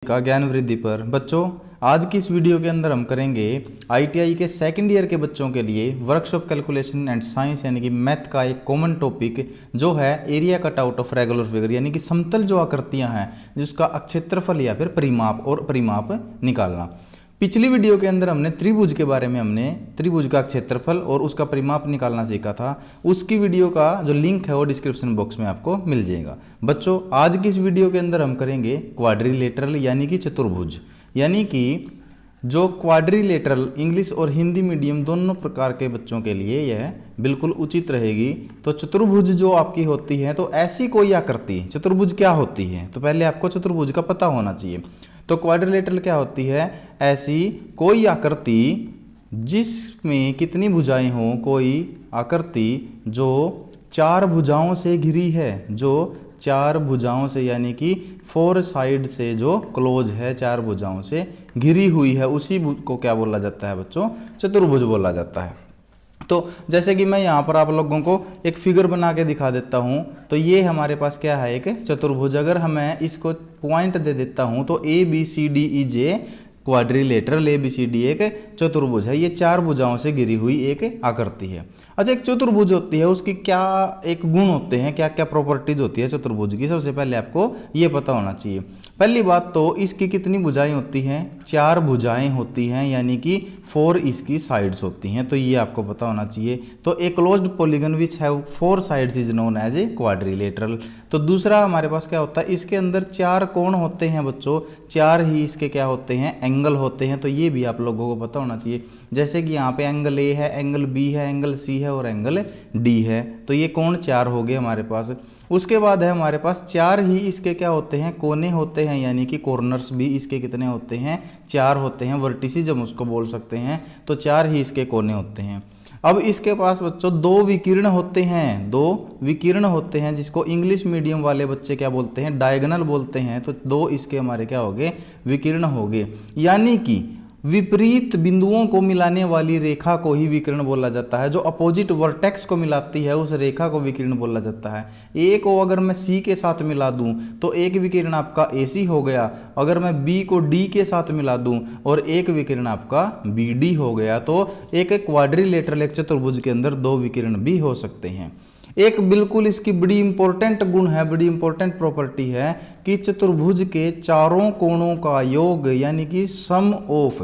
का ज्ञान वृद्धि पर। बच्चों, आज की इस वीडियो के अंदर हम करेंगे आईटीआई के सेकंड ईयर के बच्चों के लिए वर्कशॉप कैलकुलेशन एंड साइंस यानी कि मैथ का एक कॉमन टॉपिक जो है area cut out of regular figure, यानी कि समतल जो आकृतियां हैं जिसका क्षेत्रफल या फिर परिमाप और परिमाप निकालना। पिछली वीडियो के अंदर हमने त्रिभुज के बारे में हमने त्रिभुज का क्षेत्रफल और उसका परिमाप निकालना सीखा था। उसकी वीडियो का जो लिंक है वो डिस्क्रिप्शन बॉक्स में आपको मिल जाएगा। बच्चों, आज की इस वीडियो के अंदर हम करेंगे क्वाड्रिलेटरल यानी कि चतुर्भुज, यानी कि जो क्वाड्रिलेटरल इंग्लिश और हिंदी मीडियम दोनों प्रकार के बच्चों के लिए यह बिल्कुल उचित रहेगी। तो चतुर्भुज जो आपकी होती है, तो ऐसी कोई आकृति चतुर्भुज क्या होती है, तो पहले आपको चतुर्भुज का पता होना चाहिए। तो क्वाड्रिलेटरल क्या होती है? ऐसी कोई आकृति जिसमें कितनी भुजाएं हों, कोई आकृति जो चार भुजाओं से घिरी है, जो चार भुजाओं से यानी कि फोर साइड से जो क्लोज है, चार भुजाओं से घिरी हुई है, उसी को क्या बोला जाता है बच्चों? चतुर्भुज बोला जाता है। तो जैसे कि मैं यहाँ पर आप लोगों को एक फिगर बना के दिखा देता हूँ, तो ये हमारे पास क्या है? एक चतुर्भुज। अगर हमें इसको पॉइंट दे देता हूँ तो A B C D is a quadrilateral A B C D एक चतुर्भुज है। ये चार भुजाओं से घिरी हुई एक आकृति है। अच्छा, एक चतुर्भुज होती है, उसकी क्या एक गुण होते हैं, क्या क्या प्रॉपर्टीज होती है चतुर्भुज की, सबसे पहले आपको ये पता होना चाहिए। पहली बात तो इसकी कितनी भुजाएं होती हैं? चार भुजाएं होती हैं, यानी कि फोर इसकी साइड्स होती हैं, तो ये आपको पता होना चाहिए। तो a closed polygon which have four sides is known as a quadrilateral. तो दूसरा हमारे पास क्या होता है? इसके अंदर चार कोण होते हैं बच्चों, चार ही इसके क्या होते हैं? एंगल होते हैं। तो ये भी आप लोगों को पता होना चाहिए। जैसे कि यहाँ पे एंगल ए है, एंगल बी है, एंगल सी है और एंगल डी है। तो ये कोण चार हो गए हमारे पास। उसके बाद है हमारे पास चार ही इसके क्या होते हैं? कोने होते हैं, यानी कि कॉर्नर्स भी इसके कितने होते हैं? चार होते हैं। वर्टिसेस हम उसको बोल सकते हैं। तो चार ही इसके कोने होते हैं। अब इसके पास बच्चों दो विकीर्ण होते हैं, दो विकीर्ण होते हैं, जिसको इंग्लिश मीडियम वाले बच्चे क्या बोलते हैं? डायगोनल बोलते हैं। तो दो इसके हमारे क्या हो गए? विकीर्ण हो गए। यानी कि विपरीत बिंदुओं को मिलाने वाली रेखा को ही विकिरण बोला जाता है। जो अपोजिट वर्टेक्स को मिलाती है उस रेखा को विकिरण बोला जाता है। ए को अगर मैं सी के साथ मिला दूं तो एक विकिरण आपका AC हो गया। अगर मैं B को D के साथ मिला दूं और एक विकिरण आपका BD हो गया। तो एक क्वाड्रिलेटरल एक चतुर्भुज के अंदर दो विकिरण भी हो सकते हैं। एक बिल्कुल इसकी बड़ी इंपॉर्टेंट गुण है, बड़ी इंपॉर्टेंट प्रॉपर्टी है कि चतुर्भुज के चारों कोणों का योग यानी कि सम ऑफ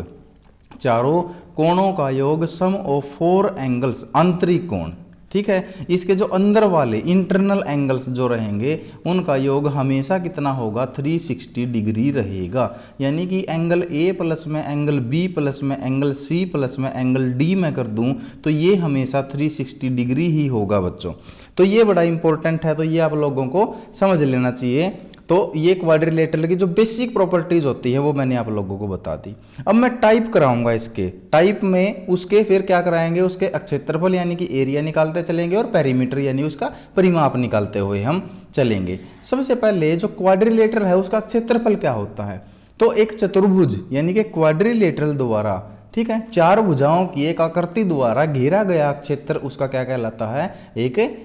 चारों कोणों का योग सम ऑफ फोर एंगल्स आंतरिक कोण, ठीक है, इसके जो अंदर वाले इंटरनल एंगल्स जो रहेंगे उनका योग हमेशा कितना होगा? 360 डिग्री रहेगा। यानी कि एंगल A प्लस में एंगल B प्लस में एंगल C प्लस में एंगल D में कर दूं तो ये हमेशा 360 डिग्री ही होगा बच्चों। तो ये बड़ा इंपॉर्टेंट है, तो ये आप लोगों को समझ लेना चाहिए। तो ये क्वाड्रिलेटरल की जो बेसिक प्रॉपर्टीज होती है वो मैंने आप लोगों को बता दी। अब मैं टाइप कराऊंगा इसके, टाइप में उसके फिर क्या कराएंगे? उसके क्षेत्रफल यानी कि एरिया निकालते चलेंगे और पेरीमीटर यानी उसका परिमाप निकालते हुए हम चलेंगे। सबसे पहले जो क्वाड्रिलेटरल है उसका क्षेत्रफल क्या होता है? तो एक चतुर्भुज यानी कि क्वाड्रिलेटरल द्वारा, ठीक है, चार भुजाओं की एक आकृति द्वारा घेरा गया क्षेत्र उसका क्या कहलाता है? एक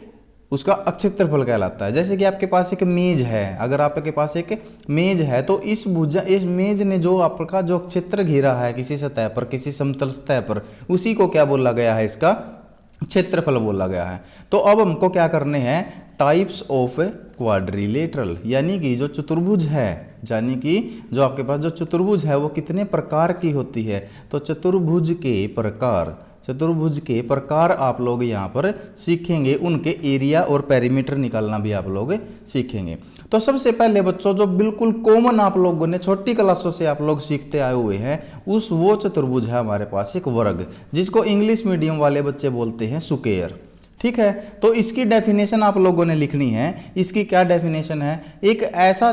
उसका क्षेत्रफल कहलाता है। जैसे कि आपके पास एक मेज है, अगर आपके पास एक मेज है तो इस मेज ने जो आपका जो क्षेत्र घेरा है किसी सतह पर, किसी समतल सतह पर, उसी को क्या बोला गया है? इसका क्षेत्रफल बोला गया है। तो अब हमको क्या करने हैं? टाइप्स ऑफ क्वाड्रिलेटरल यानी कि जो चतुर्भुज है, यानी कि जो आपके पास जो चतुर्भुज है वो कितने प्रकार की होती है? तो चतुर्भुज के प्रकार आप लोग यहाँ पर सीखेंगे। उनके एरिया और पेरीमीटर निकालना भी आप लोग सीखेंगे। तो सबसे पहले बच्चों जो बिल्कुल कॉमन आप लोगों ने छोटी क्लासों से आप लोग सीखते आए हुए हैं वो चतुर्भुज है हमारे पास एक वर्ग, जिसको इंग्लिश मीडियम वाले बच्चे बोलते हैं स्क्वायर, ठीक है। तो इसकी डेफिनेशन आप लोगों ने लिखनी है। इसकी क्या डेफिनेशन है? एक ऐसा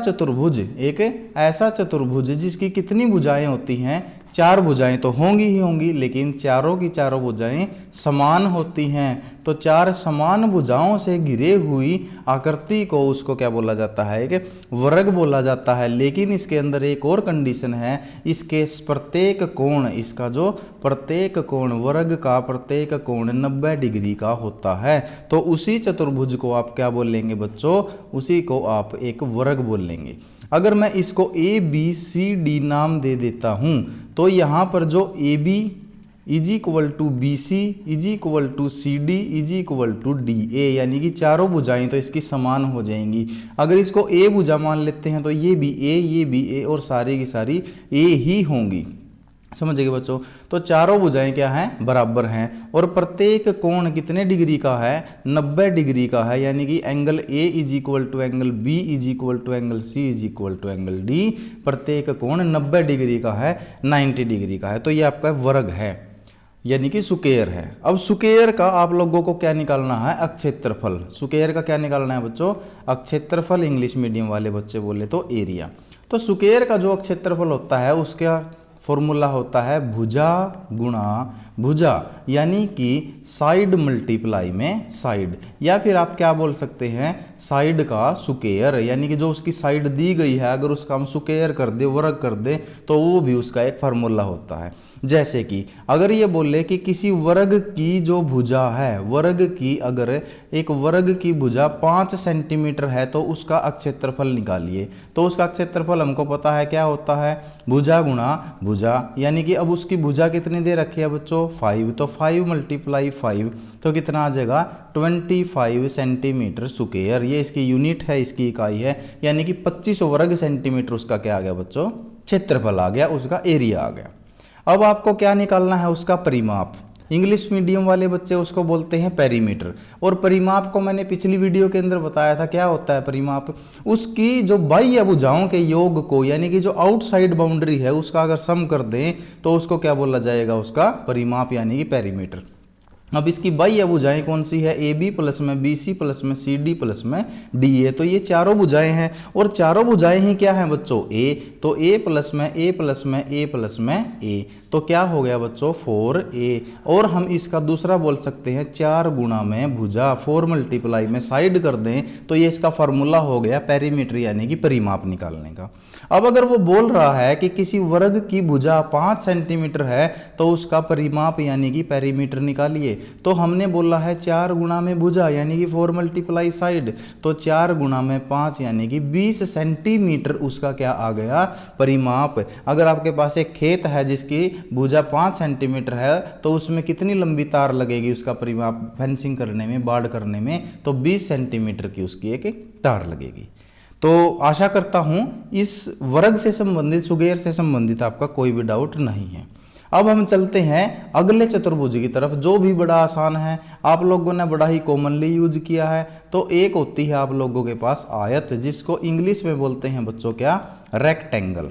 चतुर्भुज जिसकी कितनी भुजाएं होती हैं? चार भुजाएं तो होंगी ही होंगी, लेकिन चारों की चारों भुजाएं समान होती हैं। तो चार समान भुजाओं से घिरे हुई आकृति को उसको क्या बोला जाता है? एक वर्ग बोला जाता है। लेकिन इसके अंदर एक और कंडीशन है, इसके प्रत्येक कोण, इसका जो प्रत्येक कोण, वर्ग का प्रत्येक कोण 90 डिग्री का होता है। तो उसी चतुर्भुज को आप क्या बोलेंगे बच्चों? उसी को आप एक वर्ग बोलेंगे। अगर मैं इसको ए बी सी डी नाम दे देता हूं तो यहाँ पर जो A B is equal to B C is equal to C D is equal to D A, यानी कि चारों भुजाएं तो इसकी समान हो जाएंगी। अगर इसको ए भुजा मान लेते हैं तो ये भी ए, ये भी ए और सारी की सारी ए ही होंगी। समझ गए बच्चों? तो चारों भुजाएं क्या हैं? बराबर हैं। और प्रत्येक कोण कितने डिग्री का है? 90 डिग्री का है, यानी कि angle A is equal to angle B is equal to angle C is equal to angle D. प्रत्येक कोण 90 डिग्री का है, 90 डिग्री का है। तो ये आपका वर्ग है, यानी कि सुकेयर है। अब सुकेयर का आप लोगों को क्या निकालना है? अक्षेत्रफल। सुकेयर का क्या निकालना है बच्चों? अक्षेत्रफल। इंग्लिश मीडियम वाले बच्चे बोले तो एरिया। तो सुकेयर का जो अक्षेत्रफल होता है उसका फॉर्मूला होता है भुजा गुणा भुजा, यानी कि साइड मल्टीप्लाई में साइड, या फिर आप क्या बोल सकते हैं? साइड का सुकेयर, यानी कि जो उसकी साइड दी गई है अगर उसका हम सुकेयर कर दे, वर्ग कर दे, तो वो भी उसका एक फार्मूला होता है। जैसे कि अगर ये बोले कि किसी वर्ग की जो भुजा है, वर्ग की अगर एक वर्ग की भुजा 5 सेंटीमीटर है तो उसका अक्षेत्रफल निकालिए। तो उसका अक्षेत्रफल हमको पता है क्या होता है? भुजा गुणा भुजा, यानी कि अब उसकी भुजा कितनी दे रखी है बच्चों? 5, तो 5 मल्टीप्लाई 5 तो कितना आ जाएगा? 25 सेंटीमीटर सुकेयर। ये इसकी यूनिट है, इसकी इकाई है, यानी कि 25 वर्ग सेंटीमीटर उसका क्या आ गया बच्चों? क्षेत्रफल आ गया, उसका एरिया आ गया। अब आपको क्या निकालना है? उसका परिमाप। इंग्लिश मीडियम वाले बच्चे उसको बोलते हैं पेरीमीटर। और परिमाप को मैंने पिछली वीडियो के अंदर बताया था, क्या होता है परिमाप? उसकी जो बाह्य भुजाओं के योग को, यानी कि जो आउटसाइड बाउंड्री है उसका अगर सम कर दें तो उसको क्या बोला जाएगा? उसका परिमाप, यानी कि पेरीमीटर। अब इसकी बाह्य भुजाएं कौन सी है? ए बी प्लस में बी सी प्लस में सी डी प्लस में डी ए। तो ये चारों भुजाएं हैं, और चारों भुजाएं ही क्या हैं बच्चों? ए। तो ए प्लस में ए प्लस में ए प्लस में ए, तो क्या हो गया बच्चों? 4a। और हम इसका दूसरा बोल सकते हैं 4 गुणा में भुजा, 4 मल्टीप्लाई में साइड कर दें तो ये इसका फार्मूला हो गया पेरीमीटर, यानी कि परिमाप निकालने का। अब अगर वो बोल रहा है कि किसी वर्ग की भुजा 5 सेंटीमीटर है तो उसका परिमाप यानी कि पेरीमीटर निकालिए। तो हमने बोला है 4 गुणा में भुजा, यानी कि 4 मल्टीप्लाई साइड, तो 4 गुणा में 5 यानी कि 20 सेंटीमीटर उसका क्या आ गया? परिमाप। अगर आपके पास एक खेत है जिसकी भुजा 5 सेंटीमीटर है तो उसमें कितनी लंबी तार लगेगी उसका परिमाप फेंसिंग करने में, बाड़ करने में? तो 20 सेंटीमीटर की उसकी एक तार लगेगी। तो आशा करता हूं इस वर्ग से संबंधित, सुकेयर से संबंधित आपका कोई भी डाउट नहीं है। अब हम चलते हैं अगले चतुर्भुज की तरफ, जो भी बड़ा आसान है, आप लोगों ने बड़ा ही कॉमनली यूज किया है। तो एक होती है आप लोगों के पास आयत, जिसको इंग्लिश में बोलते हैं बच्चों क्या? रेक्टेंगल।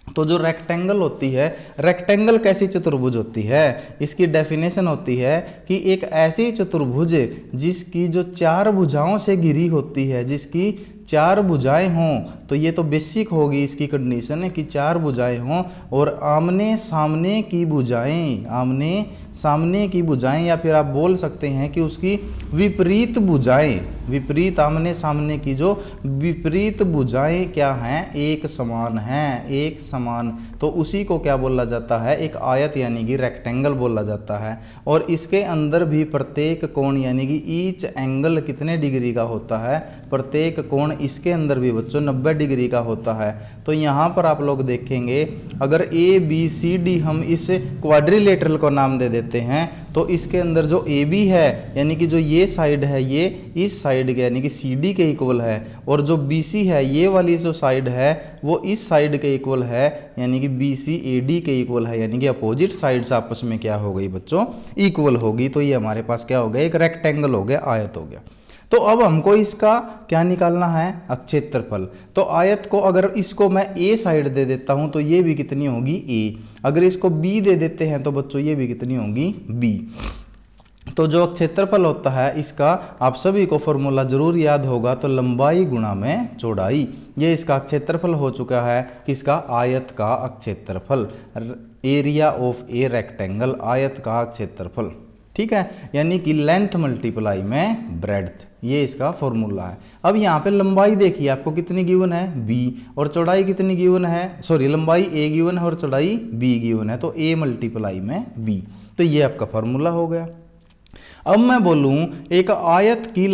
तो जो रेक्टेंगल होती है, रेक्टेंगल कैसी चतुर्भुज होती है? इसकी डेफिनेशन होती है कि एक ऐसी चतुर्भुज जिसकी जो 4 भुजाओं से घिरी होती है, जिसकी 4 भुजाएं हों, तो ये तो बेसिक होगी इसकी कंडीशन है कि 4 भुजाएं हों और आमने सामने की भुजाएं, आमने सामने की भुजाएं, या फिर आप बोल सकते हैं कि उसकी विपरीत भुजाएं, विपरीत आमने सामने की जो विपरीत भुजाएं क्या हैं? एक समान हैं, एक समान। तो उसी को क्या बोला जाता है? एक आयत, यानी कि रेक्टेंगल बोला जाता है। और इसके अंदर भी प्रत्येक कोण, यानी कि ईच एंगल कितने डिग्री का होता है? प्रत्येक कोण इसके अंदर भी बच्चों 90 डिग्री का होता है। तो यहाँ पर आप लोग देखेंगे, अगर ए बी सी डी हम इस क्वाड्रिलेटरल को नाम दे देते हैं तो इसके अंदर जो ए बी है, यानी कि जो ये साइड है, ये इस साइड के यानी कि सी डी के इक्वल है, और जो बी सी है, ये वाली जो साइड है वो इस साइड के इक्वल है, यानी कि बी सी ए डी के इक्वल है, यानी कि अपोजिट साइड्स आपस में क्या हो गई बच्चों? इक्वल होगी। तो ये हमारे पास क्या हो गया? एक रेक्टेंगल हो गया, आयत हो गया। तो अब हमको इसका क्या निकालना है? अक्षेत्रफल। तो आयत को अगर इसको मैं ए साइड दे देता हूं तो ये भी कितनी होगी? ए। अगर इसको बी दे देते हैं तो बच्चों ये भी कितनी होगी? बी। तो जो क्षेत्रफल होता है इसका आप सभी को फॉर्मूला जरूर याद होगा, तो लंबाई गुणा में चौड़ाई। ये इसका क्षेत्रफल हो चुका है, किसका? आयत का क्षेत्रफल। एरिया ऑफ ए रेक्टेंगल, आयत का क्षेत्रफल। ठीक है, यानी कि लेंथ मल्टीप्लाई में ब्रेड्थ, ये इसका फॉर्मूला है। अब यहाँ पे लंबाई देखिए आपको कितनी गिवन है? b, और चौड़ाई कितनी गिवन है? सॉरी, लंबाई a गिवन है और चौड़ाई b गिवन है, तो a मल्टीप्लाई में b। तो ये आपका फॉर्मूला हो गया। अब मैं बोलूं एक आयत की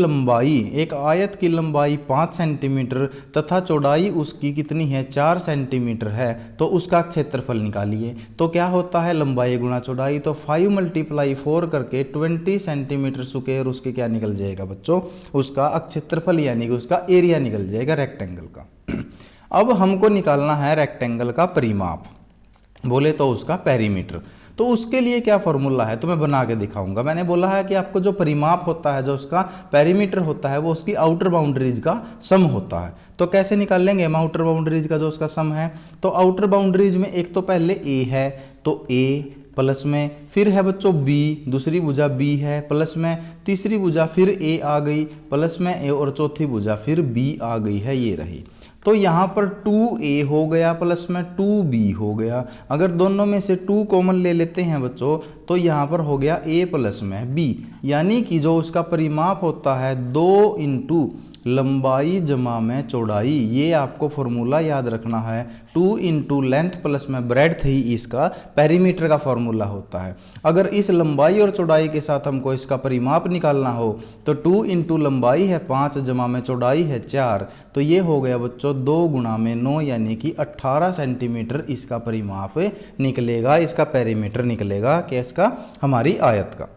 लंबाई 5 सेंटीमीटर तथा चौड़ाई उसकी कितनी है 4 सेंटीमीटर है, तो उसका क्षेत्रफल निकालिए। तो क्या होता है लंबाई गुणा चौड़ाई, तो 5 × 4 करके 20 सेंटीमीटर स्क्वायर उसके क्या निकल जाएगा बच्चों, उसका क्षेत्रफल यानी कि उसका एरिया निकल जाएगा रेक्टेंगल का। अब हमको निकालना है रेक्टेंगल का परिमाप, बोले तो उसका पेरीमीटर। तो उसके लिए क्या फॉर्मूला है तो मैं बना के दिखाऊंगा। मैंने बोला है कि आपको जो परिमाप होता है, जो उसका पेरीमीटर होता है, वो उसकी आउटर बाउंड्रीज का सम होता है। तो कैसे निकाल लेंगे हम आउटर बाउंड्रीज का जो उसका सम है, तो आउटर बाउंड्रीज में एक तो पहले ए है, तो ए प्लस में फिर है बच्चों बी, दूसरी भुजा बी है, प्लस में तीसरी भुजा फिर ए आ गई, प्लस में ए और चौथी भुजा फिर बी आ गई है, ये रही। तो यहाँ पर 2a हो गया प्लस में 2b हो गया। अगर दोनों में से 2 कॉमन ले लेते हैं बच्चों, तो यहाँ पर हो गया a प्लस में b, यानी कि जो उसका परिमाप होता है 2 × लंबाई जमा में चौड़ाई। ये आपको फॉर्मूला याद रखना है, 2 × लेंथ प्लस में ब्रेड्थ ही इसका पेरीमीटर का फॉर्मूला होता है। अगर इस लंबाई और चौड़ाई के साथ हमको इसका परिमाप निकालना हो, तो 2 × लंबाई है 5 जमा में चौड़ाई है 4, तो ये हो गया बच्चों 2 × 9 यानी कि 18 सेंटीमीटर इसका परिमाप निकलेगा, इसका पेरीमीटर निकलेगा कि इसका हमारी आयत का।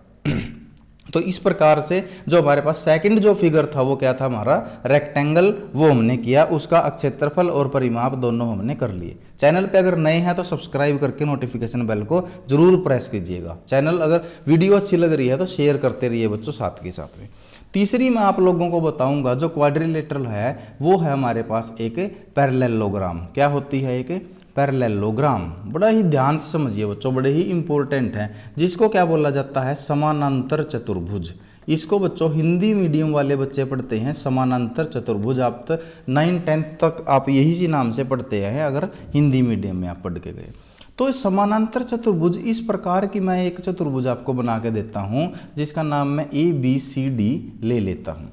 तो इस प्रकार से जो हमारे पास सेकंड जो फिगर था वो क्या था हमारा रेक्टेंगल, वो हमने किया, उसका क्षेत्रफल और परिमाप दोनों हमने कर लिए। चैनल पे अगर नए हैं तो सब्सक्राइब करके नोटिफिकेशन बेल को जरूर प्रेस कीजिएगा। चैनल अगर वीडियो अच्छी लग रही है तो शेयर करते रहिए बच्चों साथ के साथ में। तीसरी मैं आप लोगों को बताऊंगा जो क्वाड्रिलेटरल है, वो है हमारे पास एक पैरेललोग्राम। क्या होती है एक पैरेललोग्राम, बड़ा ही ध्यान से समझिए बच्चों, बड़े ही इंपॉर्टेंट है, जिसको क्या बोला जाता है समानांतर चतुर्भुज। इसको बच्चों हिंदी मीडियम वाले बच्चे पढ़ते हैं समानांतर चतुर्भुज। आप 9-10 तक आप यही सी नाम से पढ़ते हैं अगर हिंदी मीडियम में आप पढ़ के गए। तो समानांतर चतुर्भुज इस प्रकार की मैं एक चतुर्भुज आपको बना के देता हूँ जिसका नाम मैं ABCD ले लेता हूँ।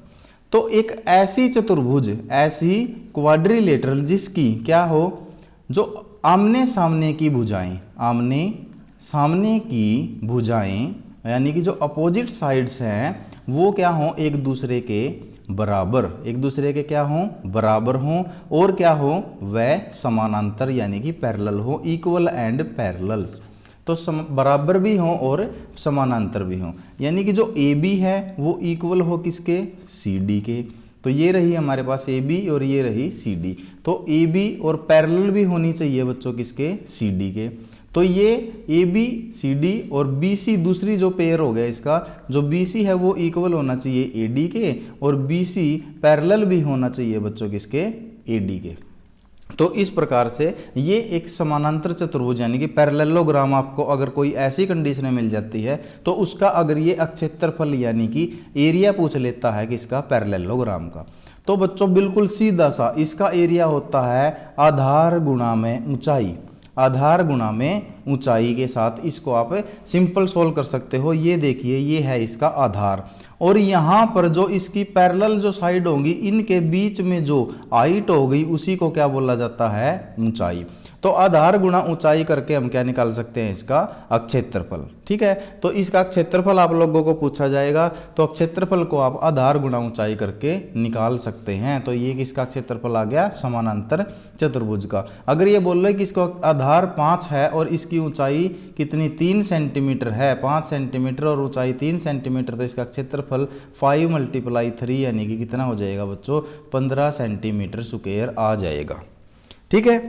तो एक ऐसी चतुर्भुज, ऐसी क्वाड्रिलेटरल जिसकी क्या हो, जो आमने सामने की भुजाएं, आमने सामने की भुजाएं यानी कि जो अपोजिट साइड्स हैं वो क्या हों एक दूसरे के बराबर, एक दूसरे के क्या हों बराबर हों, और क्या हो वह समानांतर यानी कि पैरेलल हो, इक्वल एंड पैरेलल्स। तो बराबर भी हों और समानांतर भी हों, यानी कि जो AB है वो इक्वल हो किसके CD के। तो ये रही हमारे पास AB और ये रही CD। तो AB और पैरेलल भी होनी चाहिए बच्चों किसके CD के। तो ये AB CD और BC दूसरी जो पेयर हो गया इसका, जो BC है वो इक्वल होना चाहिए AD के, और BC पैरेलल भी होना चाहिए बच्चों किसके AD के। तो इस प्रकार से ये एक समानांतर चतुर्भुज यानी कि पैरेललोग्राम आपको अगर कोई ऐसी कंडीशन में मिल जाती है तो उसका अगर ये क्षेत्रफल यानी कि एरिया पूछ लेता है किसका पैरेललोग्राम का, तो बच्चों बिल्कुल सीधा सा इसका एरिया होता है आधार गुणा में ऊंचाई। आधार गुणा में ऊंचाई के साथ इसको आप सिंपल सोल्व कर सकते हो। ये देखिए ये है इसका आधार, और यहाँ पर जो इसकी पैरेलल जो साइड होंगी इनके बीच में जो हाइट हो गई उसी को क्या बोला जाता है ऊंचाई। तो आधार गुणा ऊंचाई करके हम क्या निकाल सकते हैं इसका क्षेत्रफल। ठीक है, तो इसका क्षेत्रफल आप लोगों को पूछा जाएगा तो क्षेत्रफल को आप आधार गुणा ऊंचाई करके निकाल सकते हैं। तो ये किसका क्षेत्रफल आ गया समानांतर चतुर्भुज का। अगर ये बोल रहे कि इसको आधार 5 है और इसकी ऊंचाई कितनी 3 सेंटीमीटर है, 5 सेंटीमीटर और ऊंचाई 3 सेंटीमीटर, तो इसका क्षेत्रफल 5 × 3 यानी कि कितना हो जाएगा बच्चों 15 सेंटीमीटर स्क्वायर आ जाएगा। ठीक है,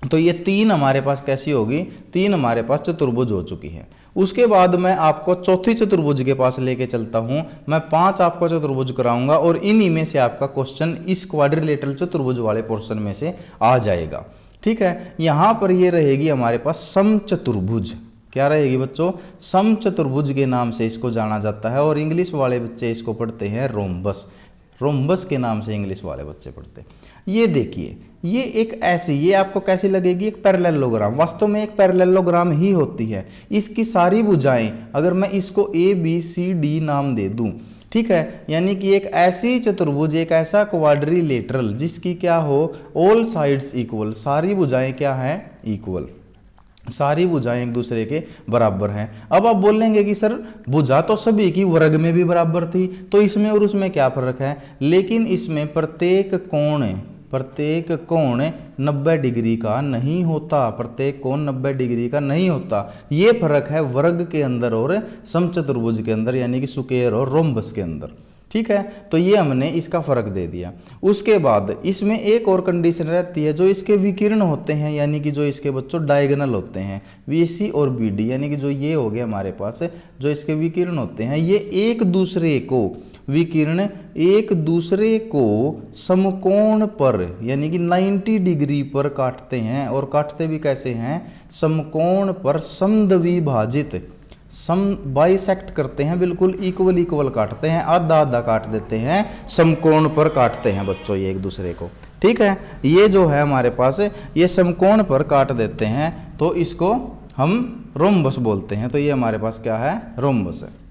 तो ये 3 हमारे पास कैसी होगी, 3 हमारे पास चतुर्भुज हो चुकी है। उसके बाद मैं आपको चौथी चतुर्भुज के पास लेके चलता हूं। मैं 5 आपको चतुर्भुज कराऊंगा और इन्हीं में से आपका क्वेश्चन इस क्वाड्रिलेटरल चतुर्भुज वाले पोर्शन में से आ जाएगा। ठीक है, यहां पर ये रहेगी हमारे पास समचतुर्भुज। क्या रहेगी बच्चों, समचतुर्भुज के नाम से इसको जाना जाता है, और इंग्लिश वाले बच्चे इसको पढ़ते हैं रोम्बस। रोम्बस के नाम से इंग्लिश वाले बच्चे पढ़ते हैं। ये देखिए ये एक ऐसी, ये आपको कैसी लगेगी, एक पैरेललोग्राम। वास्तव में एक पैरेललोग्राम ही होती है। इसकी सारी भुजाएं अगर मैं इसको ABCD नाम दे दूं, ठीक है, यानी कि एक ऐसी चतुर्भुज, एक ऐसा क्वाड्रिलेटरल जिसकी क्या हो ऑल साइड्स इक्वल, सारी भुजाएं क्या हैं इक्वल। सारी भुजाएं एक दूसरे के बराबर हैं। अब आप बोलेंगे कि सर भुजा तो सभी की वर्ग में भी बराबर थी, तो इसमें और उसमें क्या फर्क है? लेकिन इसमें प्रत्येक कोण 90 डिग्री का नहीं होता, प्रत्येक कोण 90 डिग्री का नहीं होता। ये फर्क है वर्ग के अंदर और समचतुर्भुज के अंदर, यानी कि स्क्वायर और रोम्बस के अंदर। ठीक है, तो ये हमने इसका फर्क दे दिया। उसके बाद इसमें एक और कंडीशन रहती है, जो इसके विकिरण होते हैं, यानी कि जो इसके बच्चों डायगोनल होते हैं, VC और BD, यानी कि जो ये हो गया हमारे पास, जो इसके विकिरण होते हैं, ये एक दूसरे को विकिरण एक दूसरे को समकोण पर, यानी कि 90 डिग्री पर काटते हैं। और काटते भी कैसे हैं? समकोण पर समद्विभाजित, सम बाइसेक्ट करते हैं, बिल्कुल इक्वल काटते हैं, आधा आधा काट देते हैं, समकोण पर काटते हैं बच्चों ये एक दूसरे को। ठीक है, ये जो है हमारे पास ये समकोण पर काट देते हैं, तो इसको हम रोम्बस बोलते हैं। तो ये हमारे पास क्या है? रोम्बस है।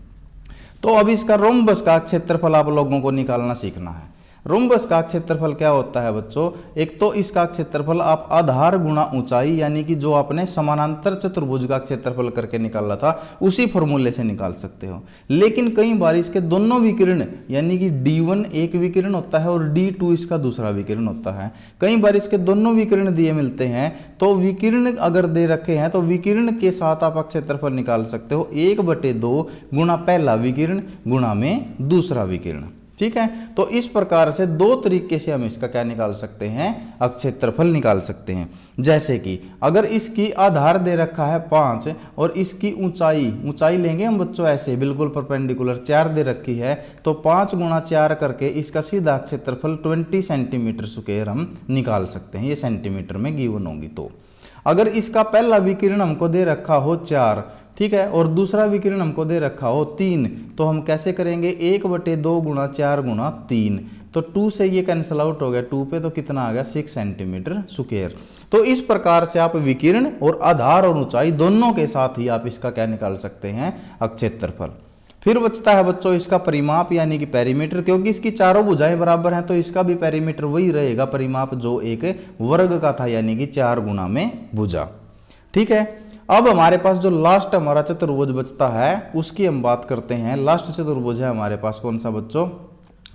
तो अब इसका रोम्बस का क्षेत्रफल आप लोगों को निकालना सीखना है। रोम्बस का क्षेत्रफल क्या होता है बच्चों? एक तो इसका क्षेत्रफल आप आधार गुणा ऊंचाई, यानी कि जो आपने समानांतर चतुर्भुज का क्षेत्रफल करके निकाला था, उसी फॉर्मूले से निकाल सकते हो। लेकिन कई बार इसके दोनों विकिरण, यानी कि D1 एक विकिरण होता है और D2 इसका दूसरा विकिरण होता है। कई बार इसके दोनों विकिरण दिए मिलते हैं, तो विकिरण अगर दे रखे हैं तो विकिरण के साथ आप क्षेत्रफल निकाल सकते हो, 1/2 गुणा पहला विकिरण गुणा में दूसरा विकिरण। ठीक है, तो इस प्रकार से दो तरीके से हम इसका क्या निकाल सकते हैं? क्षेत्रफल निकाल सकते हैं। जैसे कि अगर इसकी आधार दे रखा है 5 और इसकी ऊंचाई लेंगे हम बच्चों ऐसे बिल्कुल परपेंडिकुलर 4 दे रखी है, तो 5 गुणा 4 करके इसका सीधा क्षेत्रफल 20 सेंटीमीटर स्क्वायर हम निकाल सकते हैं। ये सेंटीमीटर में गिवन होगी। तो अगर इसका पहला विकिरण हमको दे रखा हो 4, ठीक है, और दूसरा विकिरण हमको दे रखा हो 3, तो हम कैसे करेंगे? 1/2 गुणा 4 गुणा 3, तो 2 से ये कैंसिल आउट हो गया, 2 पे तो कितना आ गया? 6 सेंटीमीटर स्क्वायर। तो इस प्रकार से आप विकिरण और आधार और ऊंचाई दोनों के साथ ही आप इसका क्या निकाल सकते हैं? क्षेत्रफल। फिर बचता है बच्चों इसका परिमाप, यानी कि पेरीमीटर। क्योंकि इसकी चारों भुजाएं बराबर हैं, तो इसका भी पेरीमीटर वही रहेगा परिमाप जो एक वर्ग का था, यानी कि 4 गुणा में भुजा। ठीक है, अब हमारे पास जो लास्ट हमारा चतुर्भुज बचता है उसकी हम बात करते हैं। लास्ट चतुर्भुज है हमारे पास कौन सा बच्चों?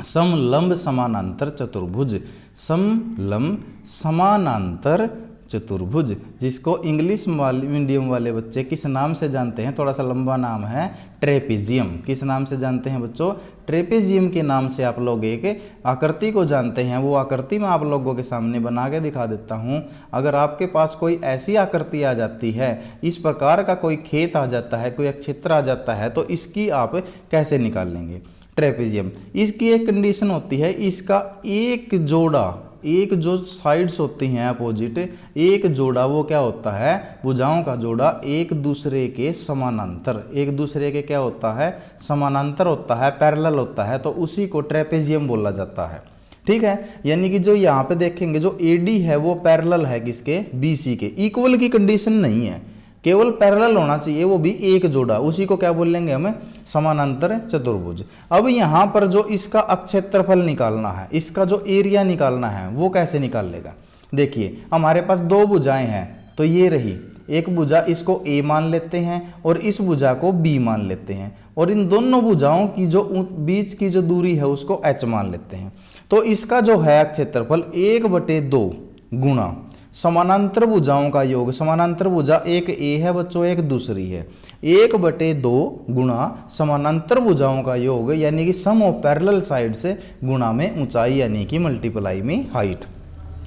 समलंब समानांतर चतुर्भुज। समलंब समानांतर चतुर्भुज, जिसको इंग्लिश मीडियम वाले बच्चे किस नाम से जानते हैं? थोड़ा सा लंबा नाम है, ट्रेपेजियम। किस नाम से जानते हैं बच्चों? ट्रेपेजियम के नाम से आप लोग एक आकृति को जानते हैं। वो आकृति मैं आप लोगों के सामने बना के दिखा देता हूँ। अगर आपके पास कोई ऐसी आकृति आ जाती है, इस प्रकार का कोई खेत आ जाता है, कोई क्षेत्र आ जाता है, तो इसकी आप कैसे निकाल लेंगे? ट्रेपेजियम। इसकी एक कंडीशन होती है, इसका एक जो साइड्स होती हैं अपोजिट, एक जोड़ा वो क्या होता है? भुजाओं का जोड़ा एक दूसरे के समानांतर, एक दूसरे के क्या होता है? समानांतर होता है, पैरेलल होता है, तो उसी को ट्रेपेजियम बोला जाता है। ठीक है, यानी कि जो यहाँ पे देखेंगे जो AD है वो पैरेलल है किसके? BC के। इक्वल की कंडीशन नहीं है, केवल पैरेलल होना चाहिए, वो भी एक जोड़ा, उसी को क्या बोलेंगे हमें? समानांतर चतुर्भुज। अब यहाँ पर जो इसका क्षेत्रफल निकालना है, इसका जो एरिया निकालना है, वो कैसे निकाल लेगा? देखिए हमारे पास दो भुजाएं हैं, तो ये रही एक भुजा, इसको A मान लेते हैं और इस भुजा को B मान लेते हैं, और इन दोनों भुजाओं की जो बीच की जो दूरी है उसको H मान लेते हैं। तो इसका जो है क्षेत्रफल 1/2 गुणा समानांतर भुजाओं का योग। समानांतर भुजा एक A है बच्चों, एक दूसरी है। 1/2 गुणा समानांतर भुजाओं का योग, यानी कि सम ऑफ पैरेलल साइड से गुणा में ऊंचाई, यानी कि मल्टीप्लाई में हाइट।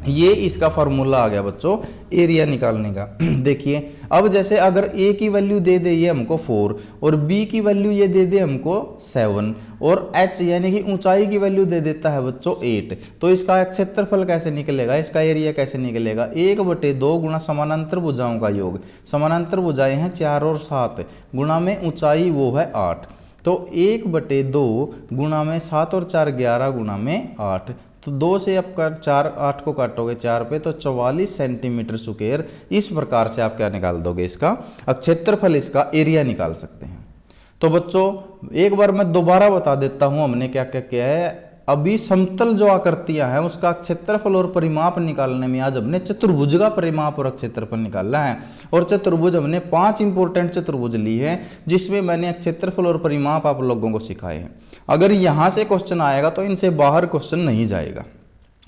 ये इसका फॉर्मूला आ गया बच्चों एरिया निकालने का। देखिए अब जैसे अगर A की वैल्यू दे दे ये हमको 4 और B की वैल्यू ये दे दे हमको 7 और H यानी कि ऊंचाई की वैल्यू दे देता है बच्चों 8, तो इसका क्षेत्रफल कैसे निकलेगा? इसका एरिया कैसे निकलेगा? 1/2 गुणा समानांतर भुजाओं का योग। समानांतर भुजाएं हैं 4 और 7 गुणा में ऊंचाई वो है 8, तो 1/2 गुणा में 7 और 4 11 गुणा में 8, तो 2 से आप 8 को काटोगे 4 पे तो 44 सेंटीमीटर स्क्वायर। इस प्रकार से आप क्या निकाल दोगे? इसका क्षेत्रफल, इसका एरिया निकाल सकते हैं। तो बच्चों एक बार मैं दोबारा बता देता हूं हमने क्या क्या किया है। अभी समतल जो आकृतियां हैं उसका क्षेत्रफल और परिमाप निकालने में आज हमने चतुर्भुज का परिमाप और क्षेत्रफल निकाला है। और चतुर्भुज हमने 5 इंपॉर्टेंट चतुर्भुज ली है जिसमें मैंने क्षेत्रफल और परिमाप आप लोगों को सिखाए हैं। अगर यहां से क्वेश्चन आएगा तो इनसे बाहर क्वेश्चन नहीं जाएगा।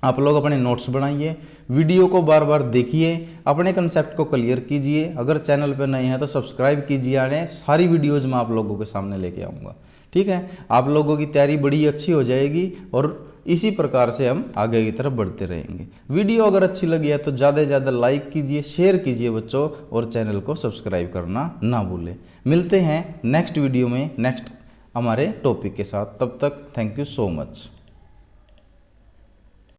आप लोग अपने नोट्स बनाइए, वीडियो को बार बार देखिए, अपने कंसेप्ट को क्लियर कीजिए। अगर चैनल पर नए हैं तो सब्सक्राइब कीजिए, आने सारी वीडियोज मैं आप लोगों के सामने लेके आऊँगा। ठीक है, आप लोगों की तैयारी बड़ी अच्छी हो जाएगी और इसी प्रकार से हम आगे की तरफ बढ़ते रहेंगे। वीडियो अगर अच्छी लगी है तो ज़्यादा से ज़्यादा लाइक कीजिए, शेयर कीजिए बच्चों, और चैनल को सब्सक्राइब करना ना भूलें। मिलते हैं नेक्स्ट वीडियो में नेक्स्ट हमारे टॉपिक के साथ। तब तक थैंक यू सो मच।